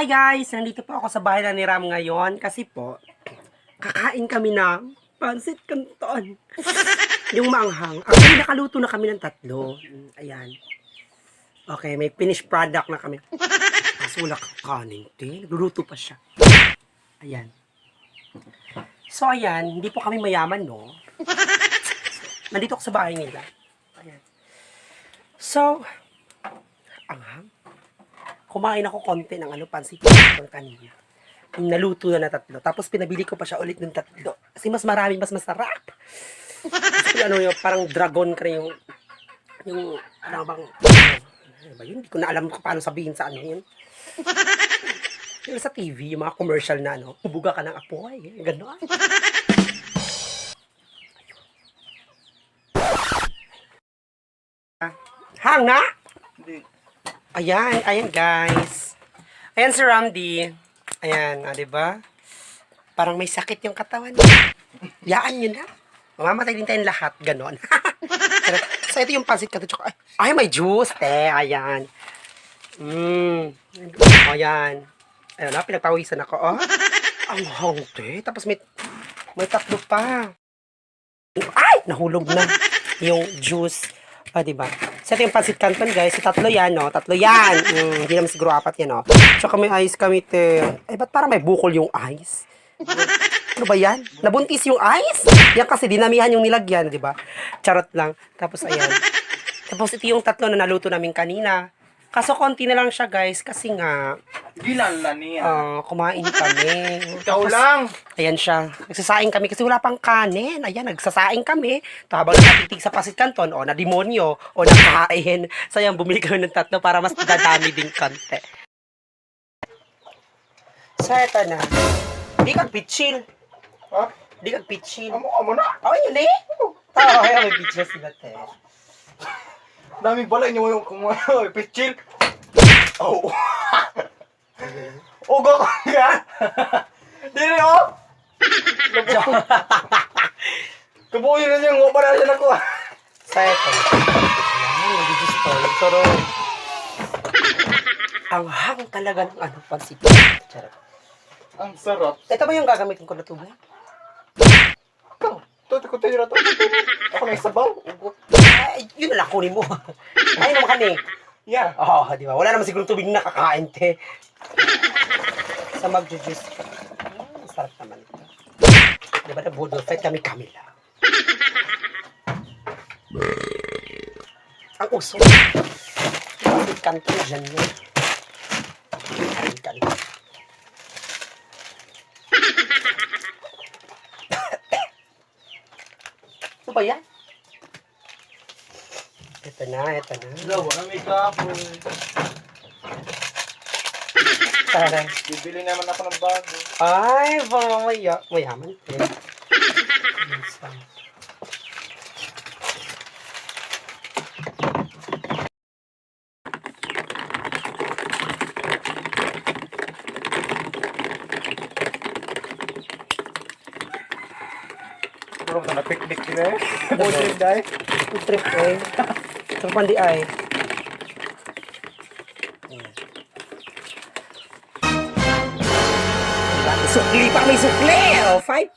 Hi guys! Nandito po ako sa bahay na ni Ram ngayon kasi po, kakain kami ng pansit canton. Yung maanghang. Actually, nakaluto na kami ng tatlo. Ayan. Okay, may finished product na kami. Kaso wala kakanin, te. Nagluluto pa siya. Ayan. So, ayan. Hindi po kami mayaman, no? Nandito ako sa bahay nila. Ayan. So, anghang. Kumain ako konti ng pansit canton kanina. Yung naluto na tatlo. Tapos pinabili ko pa siya ulit ng tatlo. Kasi mas marami, mas masarap. Kasi yung parang dragon ka yung ano bang, ano ba yun? Hindi ko na alam kung paano sabihin sa yun. Yung sa TV, yung mga commercial na ubuga ka ng apoy. Gano'n. Hanga? Hindi. Ayan guys. Ayan si Ramdi. Ayan, diba? Parang may sakit yung katawan niya. Yaan yun na. Mamamatay din tayong lahat. Ganon. So, ito yung pansit canton. Ay, may juice, te. Ayan. Ayan. Ayun na, pinagpawisan ako. Oh. Ang hong, te. Tapos may tatlo pa. Ay! Nahulog na yung juice. Diba? So, ito yung pansit canton, guys. So, tatlo yan, no? Tatlo yan. Hindi naman siguro apat yan, no? Tsaka may ice kami, te. Ay, ba't parang may bukol yung ice? Ano ba yan? Nabuntis yung ice? Yan kasi, dinamihan yung nilagyan, di ba? Charot lang. Tapos, ayan. Tapos, ito yung tatlo na naluto namin kanina. Kaso, konti na lang siya, guys. Kasi nga, Ginala niya. kumain kami. Ikaw lang. Ayan siya. Nagsasaing kami kasi wala pang kanin. Ayan, nagsasaing kami. To, habang nakatitig sa pansit canton, o na demonyo, o nakain. So, ayan, bumili kami ng tatlo para mas dadami din konti. So, eto na. Di kag pitchil. Ha? Di kag pitchil. Amo na. Oh, yun eh. Oo, ayan, may pitchil sila, te. Daming balay niyo yung kumain. Pitchil. Oh. Ugo ko nga. Dili oh. Kabuhin na niya. Ngumpa na siya na ko. So, eto. Ayan, nagigis po. Pero, ang hang talaga ng pansit. Charot. Ang sarap. Ito ba yung gagamitin ko na tubig? Ikaw. Ito, kutin nyo na ito. Ako na isabaw. Ugo. Ay, yun na lang kunin mo. Ay, naman ka Yeah. Oo, di ba? Wala naman siguro tubig na nakakain, te. Sa mag-juice ka. Sarap naman ito. Di ba na budol fight kami Camila? Ang uso. Ang kanto dyan yun. Ang kanto. Ano ba yan? Ito na. Daw, wala may kapo. Taray. Bibili naman ako ng bago. Ay, mayaman. Bro, na picnic sila eh. Budget dahil. Trip eh. Trip mandi ay. Sukli pa, may sukli! O, 5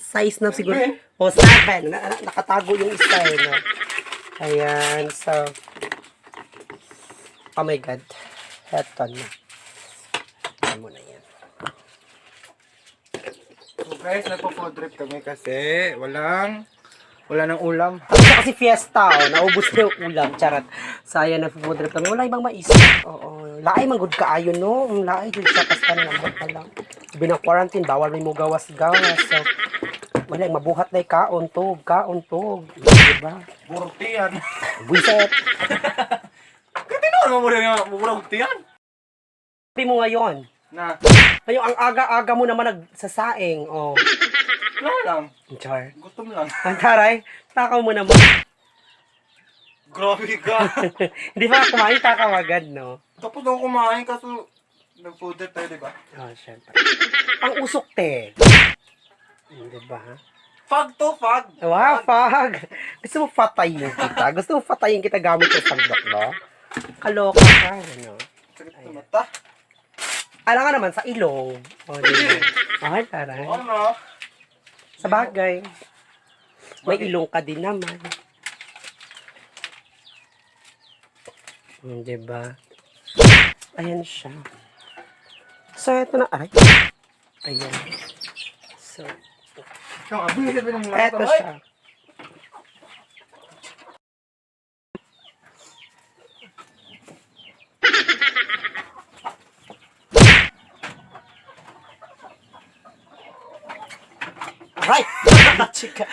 size na siguro. O, 7. Nakatago yung isa eh, no? Ayan, so. Oh my God. Eto na. Ayan mo na yan. So guys, nagpo-food trip kami kasi wala nang ulam. Kasi fiesta, naubos na yung ulam, charot. Saya na food trip kami. Wala ibang maisip. Oo. Laay, manggod ka ayon, no? Laay, dun sa kastan ng ka lang. Binang-quarantine, bawal may mo gawas-gawas. So, wala, mabuhat na kaon-tog. Diba? Burti yan. Buiset. Katinoon mo muna nga, burti yan. Sabi mo ngayon, Na, ngayon, ang aga-aga mo naman nagsasaing. Oh. wala lang. Char. Gutom lang. Ang taray, takaw mo naman. Grabe ka. Hindi pa kumain, takaw agad, no? Tapos ako kumain kaso nag-food trip tayo, diba? Oh, syempre. Ang usok, te. Diba? Fag to, fag. Wow, fag. Gusto mo patayin kita? Gusto mo patayin kita gamit yung sandok, no? Kaloka ka, ano? Sakit na mata. Alam nga naman, sa ilong. O, diba? Okay, taray. Ano? Sa bagay. May ilong ka din naman. Diba? Ayan siya. So, ito na. Aray. Ayan. So, Ikaw, abing sabi ng eto siya. Aray! Chika.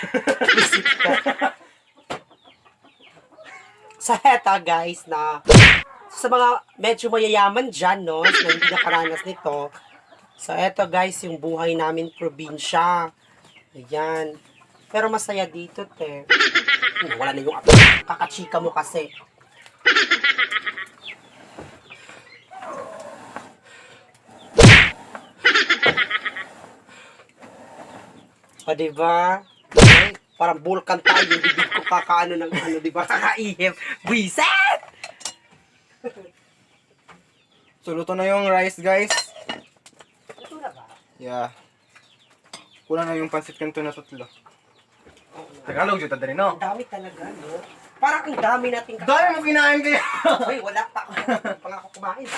Visit ka. Sa heta, guys, na sa mga medyo mayayaman dyan, no, na hindi nakaranas nito. So, eto, guys, yung buhay namin probinsya. Ayan. Pero masaya dito, te. Wala na yung apo. Kakachika mo kasi. O, diba? Ay, parang vulkan tayo. Yung bibig ko kakaano ng ano, diba? Kakaihip. Buiset! So, luto na yung rice, guys. Ito na ba? Yeah. Kulang na yung pansit kanto na tatlo. Tagalog dito rin, no? Ang dami talaga, no? Parang ang dami nating Dami mo kinain kaya! Uy, wala pa ako. Pang ako kumain.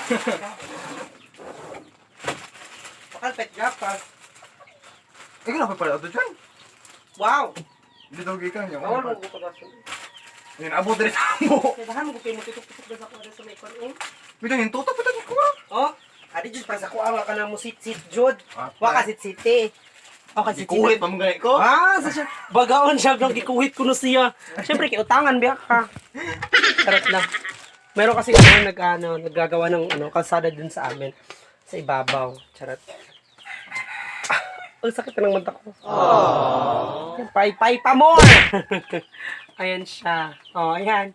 Pakalpet gapas. Ikaw na pa pala ito dyan. Wow! Dito gikan niya. Bawal mo ko daso. Yan, abot rin sa mo. Kaya dahan mo ko tutok-tutok daw ako sa may kon. Bito, yung tutok pa ko ha. Oh, adi jud para sa ko ang ka na mo sit-sit jud. Ah, Wa ka sit-siti. O kasi Kuhit pa mo ganit ko. Ah, sa siya. Bagaon siya nang gikuhit ko no siya. Syempre kay utangan biya ka. Sarap na. Meron kasi naggagawa ng kalsada dun sa amin sa ibabaw. Charot. Ang sakit na ng mata ko. Pay pa more! Ayan siya. Oh, ayan.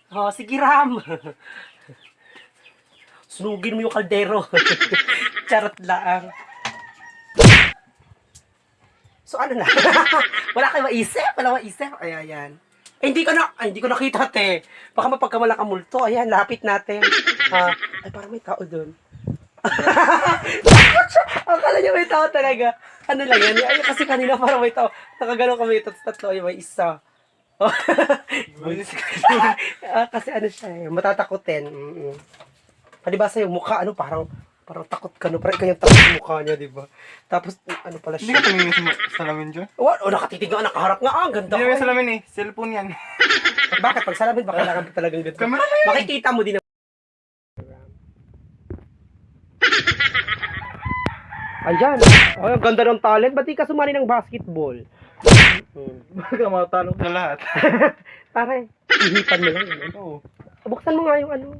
Oh, sige Ram. Sunugin mo yung kaldero. Charot lang. So ano na? Wala kayo maisip? Wala maisip? Ayan. Hindi ko nakita, te. Baka mapagkamala ka multo. Ayan, lapit natin. Ay, parang may tao doon. Takot siya. Akala niya may tao talaga. Ano lang yan? Ay, kasi kanina parang may tao. Nakagano kami tatlo. Ay, may isa. Kasi ano siya eh. Matatakotin. Palibasa yung mukha, parang takot ka, no? Parang ikaw yung takot sa mukha niya, di ba? Tapos, ano pala Hindi siya? ka tumingin sa salamin dyan? Nakatitig nga, nakaharap nga. Ang ganda Hindi ko. naman salamin eh. Cellphone yan. Bakit? Pag salamin, baka kailangan mo talagang ganda. Kamera na yan. Makikita mo din na. Ayan. Ay, ang ganda ng talent. Ba't di ka sumali ng basketball? Baka matanong sa lahat. Pare, ihipan mo lang. Oo. Buksan mo nga yung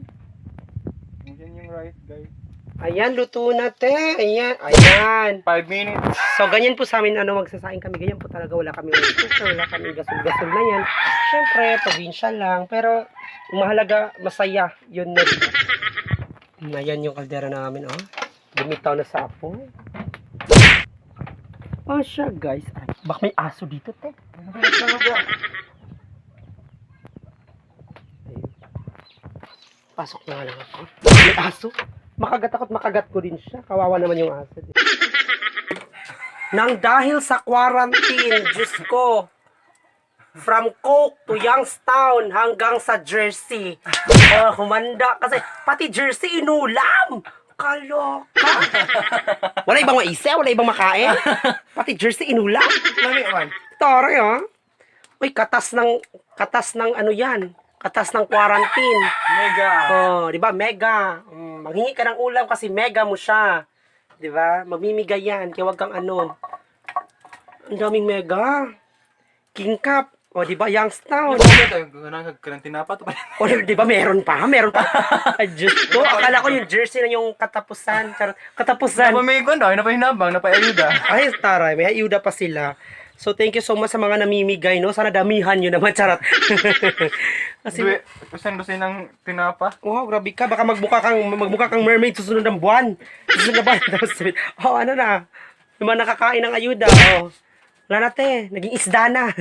Yan yung rice, guys. Ayan, luto na, te. Ayan. 5 minutes. So, ganyan po sa amin, magsasaing kami. Ganyan po talaga. Wala kami wala kami gasol-gasol na yan. Siyempre, probinsya lang. Pero, mahalaga, masaya. Yun na. Ayan yung kaldera namin, oh. Lumitaw na sa apoy. Oh, siya, guys. Ay, baka may aso dito, te. Ayun. Pasok na lang ako. May aso. Makagat ko din siya. Kawawa naman yung aso. Nang dahil sa quarantine, Diyos ko, from Coke to Youngstown hanggang sa Jersey. Humanda. Kasi pati Jersey inulam. Kaloka. Wala ibang maisa, wala ibang makain. Pati Jersey inulam. Lami man. Tore, oh. Uy, katas ng ano yan. Katas ng quarantine. Mega. Oh, 'di ba? Mega. Maghingi ka ng ulam kasi mega mo siya. 'Di ba? Magmimigay yan. Kaya wag kang ano. Ang daming mega. King Cup. O, 'di ba? Youngstown. Karantina pa to pa. O, 'di ba? Meron pa. Ay, Diyos ko. Akala ko yung jersey na yung katapusan. Charot. Katapusan. Napamay ko no, napahinabang, napaayuda. Ay, taray. May ayuda pa sila. So, thank you so much sa mga namimigay, no? Sana damihan nyo naman, charot. Kasi, Kusan ng tinapa. wow, grabe ka. Baka magbuka kang mermaid susunod ng buwan. Susunod na buwan. Tapos, ano na. Yung mga nakakain ng ayuda, wala na, te. Naging isda na.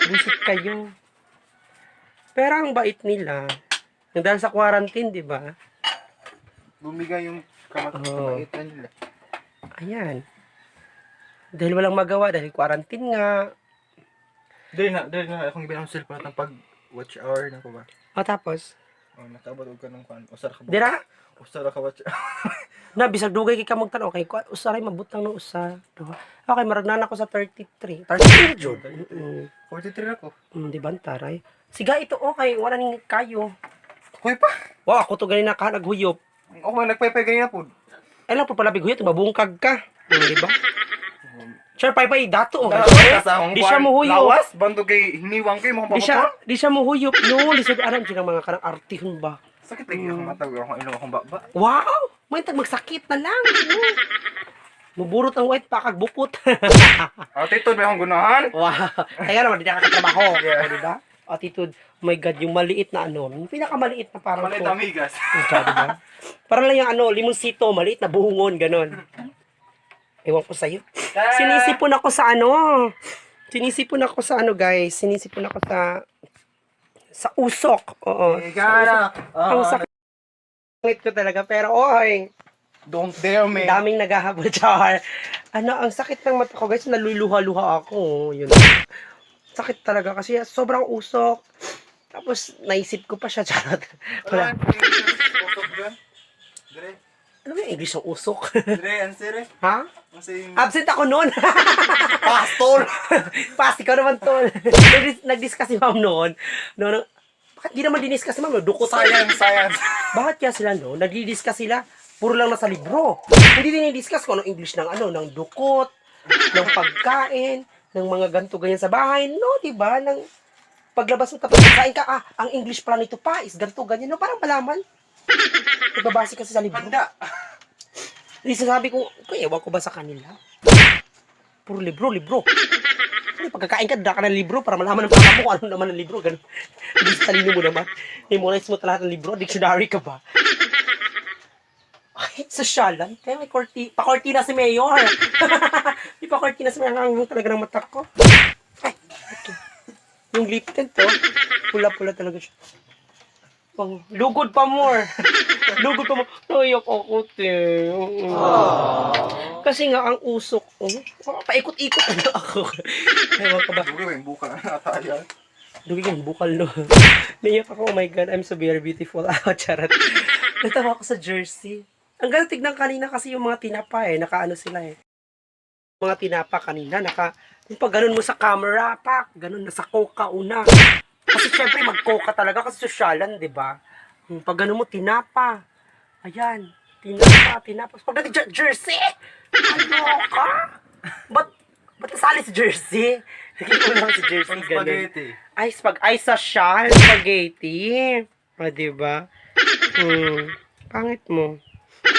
Busit kayo. Pero ang bait nila. Dahil sa quarantine, di ba? Bumigay yung Kamaitan nila. Ayan. Dahil walang magawa, dahil quarantine nga. Dili na akong gibilang cellphone ng pag watch hour na ko ba. O tapos, Nakaabot og kanang kwan. Usara ka ba? dira, Usara ka watch. na, bisag dugay kay ka magtanaw, kay usaray mabutang no usa. Diba? Okay, maragnan ako sa 33. 33 jud. 43 ako. Di ba, taray? Siga ito, okay, wala ning kayo. Kuy pa. Wow, ako to ganina ka, naghuyop. Ako man nagpaypay ganyan po. Ay lang po pala biguhit, mabungkag ka. Di ba? Sure, pay dato. Di siya muhuyop. Lawas, bando kay hiniwang kay mo Di siya muhuyop. No, lisod aram siya ng mga karang artihon ba. Sakit lagi akong mata, akong ilo akong baba. Wow! May magsakit na lang. Muburot ang white pakag bukot. Attitude may akong gunahan. Wow. Kaya naman, di na kakatrabaho. Yeah. Di ba? Attitude. Oh my God, yung maliit na ano. Yung pinakamaliit na parang Malit amigas. Diba? Parang lang yung ano, limonsito, maliit na buhungon, ganon. Ewan ko sa'yo. Sinisipon ako sa ano. Sinisipon ako sa ano, guys. Sinisipon ako sa usok. Oo. Igana. Ang sakit ko talaga. Pero, oy. Don't dare me. Daming naghahabol, char. Ano, ang sakit ng mata ko, guys. Naluluha-luha ako. Yun. Sakit talaga kasi sobrang usok. Tapos, naisip ko pa siya, charot. Wala. Usok dyan. Dire. Ano ba yung English ng usok? Dire, answer eh. Ha? Kasi Absent ako noon. pastol. Pas, ikaw naman, tol. Nag-discuss si ma'am noon. No, bakit di naman diniscuss si ma'am? Dukot Science. Bakit kaya sila noon? Nag-discuss sila. Puro lang nasa libro. Hindi din i-discuss kung anong English ng ano, ng dukot, ng pagkain, ng mga ganito ganyan sa bahay. No, diba? Ng paglabas mo tapos magkain ka, ang English pala nito pa is ganito ganyan. No, parang malaman. Nagbabase kasi sa libro. Handa. Hindi sasabi ko, ewan ko ba sa kanila? Puro libro. Ano, pagkakain ka, dala ka ng libro para malaman ng papa mo kung ano naman ng libro. Ganun. Hindi sa talino mo naman. Memorize mo lahat ng libro. Dictionary ka ba? Ay, sosyalan. Kaya may pa-kortina si Mayor. May pa-kortina si Mayor. Ang talaga ng mata ko. Ay, ito. Yung lip tint, to. Pula-pula talaga siya. Lugod pa more. Lugod pa more. Nayak ako, te. Kasi nga, ang usok, paikot-ikot na ako. Ewan ka ba? Dugi, may buka na tayo. Dugi yung bukal, no? Nayak ako, oh my God, I'm so very beautiful. Charot. Natawa ako sa jersey. Ang ganda tignan kanina kasi yung mga tinapa nakaano sila Mga tinapa kanina, yung pag ganun mo sa camera, ganun, nasa coca una. Kasi syempre mag-coca talaga kasi sosyalan, di ba? Pag ganun mo, tinapa. Ayan, tinapa. Pag jersey! Ano ka? Ba't nasali si jersey? Naging ko lang si jersey, ganun. Spaghetti. Ay, spaghetti. O, diba? Pangit mo.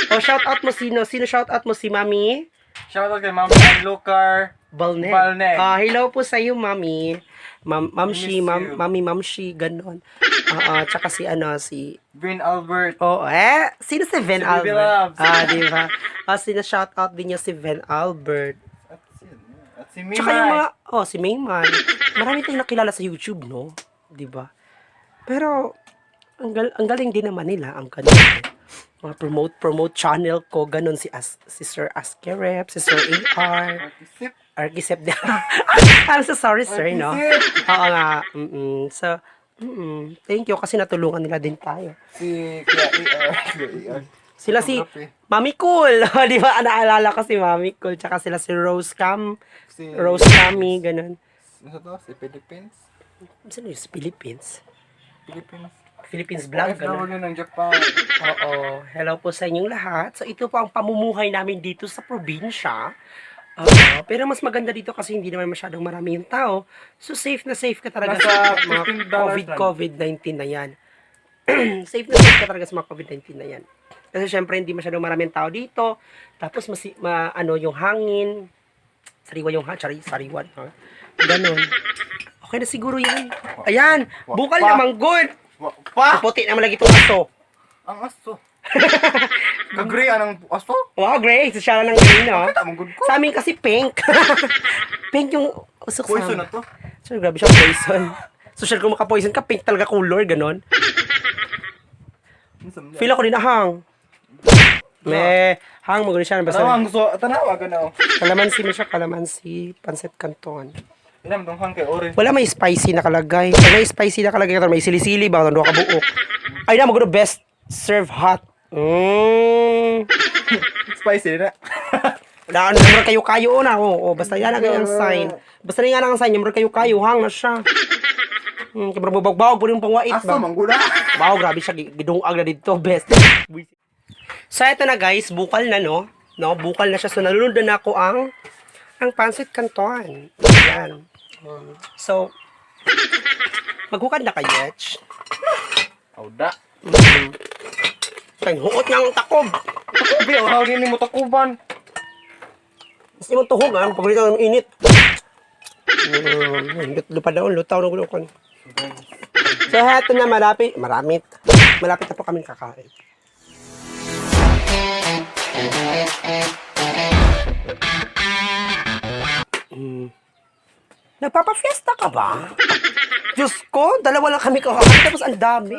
O, shout out mo sino? Sino shout out mo? Si Mami? Shoutout kay Ma'am Lucar Balneg. Hello po sa iyo, Mami. Mamshi, Mamshi, ganon. Tsaka si Vin Albert. Sino si Vin Si Baby Albert? Loves. Diba? Sino shout out din niya si Vin Albert. At si Tsaka yung Mimay. mga, si Mayman. Marami tayong nakilala sa YouTube, no? Diba? Pero, ang galing din naman nila, ang kanila. Mga promote channel ko, ganon si Sir Askerep, si Sir AR. Argisep din. I'm so sorry, sir, no? Oo nga. So, thank you kasi natulungan nila din tayo. Si Kuya AR. Sila si Mami Cool. Di ba? Naalala ko si Mami Cool. Tsaka sila si Rose Cam. Rose Cami, ganun. Ano to? Si Philippines? Sino yung Philippines? Philippines Vlog, ganun. OFW ng Japan. Oo. Hello po sa inyong lahat. So, ito po ang pamumuhay namin dito sa probinsya. Pero mas maganda dito kasi hindi naman masyadong marami yung tao. So, safe ka talaga sa mga COVID-19 na yan. Safe ka talaga sa mga COVID-19 na yan. Kasi syempre, hindi masyadong maraming tao dito. Tapos, yung hangin. Sariwa yung hangin. Sariwa. Ganon. Okay na siguro yan. Ayan! Bukal naman good! Puti naman lagi itong aso. Ang aso. Kagray anang aso? Wow, great. Sosyal ng green, no? Tamang good ko. Sa amin kasi pink. Pink yung usok sa Poison na to. So, grabe siya poison. Social kung maka-poison ka, pink talaga color, ganon. Feel ako din ahang. May hang mo siya basta Tanawang gusto, tanawa ka na. kalamansi mo siya, kalamansi, pancit canton. Inam tong hang kay Ore. Wala may spicy nakalagay. Pag may spicy nakalagay ka, may sili-sili ba? Ano ka buok? Ay na, magano best serve hot. Spicy na. Wala, ano kayo-kayo na. Basta yan ang sign. Basta na nga ang sign, yung kayo-kayo, hang na siya. Kaya bubag-bawag po rin pang wait Aso ba? mangguna. Wow, grabe siya. Gidungag na dito. Best. So, eto na guys. Bukal na, no? Bukal na siya. So, nalunod na ako ang pancit canton. Ayan. So, maghukad na kayo, Etch. Auda. Kaya, huot niya ang takob. Takubi, ang ni mo takuban. Mas mo tuhog, ha? Paborito ng init. Lupa daon, lutaw na gulo ko. So, eto na, malapit na po kami kakain. Nagpapa-fiesta ka ba? Diyos ko, dalawa lang kami kakain, tapos ang dami.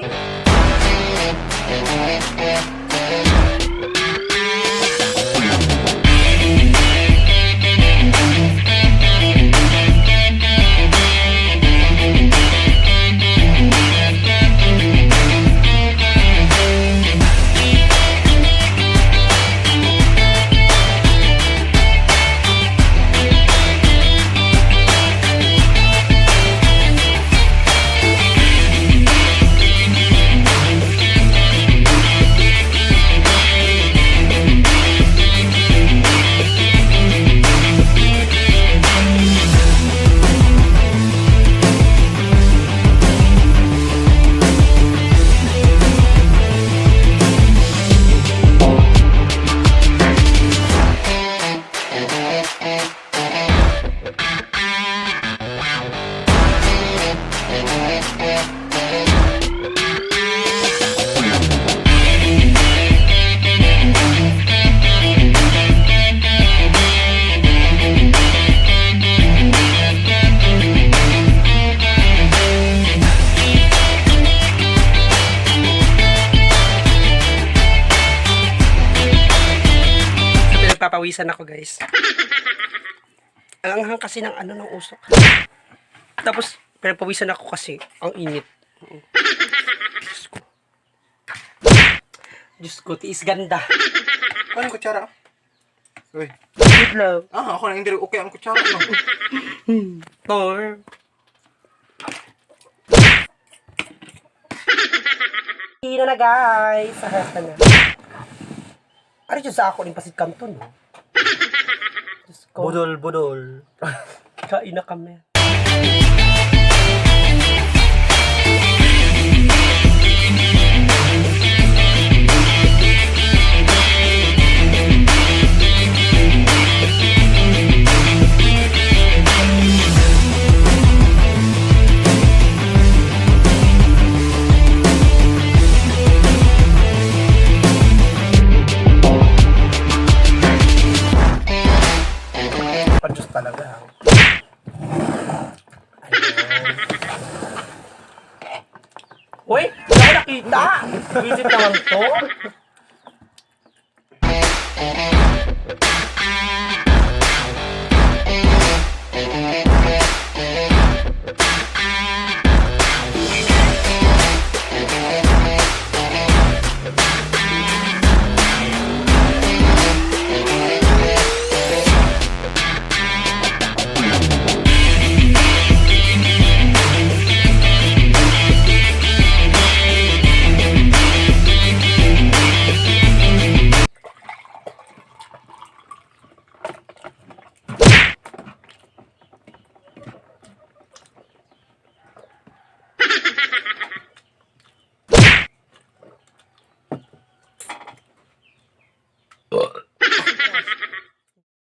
Papawisan ako, guys. Ang anghang kasi ng ng usok. Tapos, pinapawisan ako kasi ang init. Diyos ko, tiis ganda. Ano yung kutsara? Uy. Good love. Ako na hindi okay ang kutsara. No? Or, hindi na guys. Sarap na. Ano dyan sa ako ng pasit canton, no? Diyos ko. Budol. Kain na kami. Diyos talaga. Uy, hindi ako nakita. Visit naman to.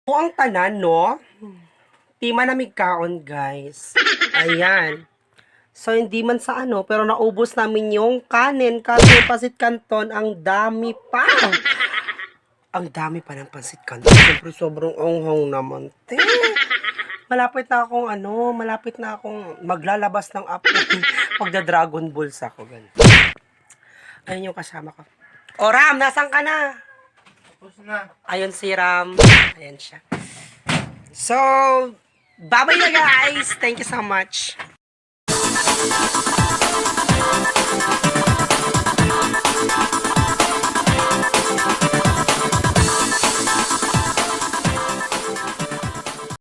Po ang tanan, no? Di man namig kaon, guys. Ayan. So, hindi man sa pero naubos namin yung kanin kasi pasit canton, ang dami pa. Ang dami pa ng pasit canton. Siyempre, sobrang anghang naman, te. Malapit na akong maglalabas ng app. Magda-Dragon Balls ako, ganun. Ayun yung kasama ko. O, Ram, nasan ka na? Tapos na. Ayun si Ram. Ayan siya. So, bye-bye na guys. Thank you so much.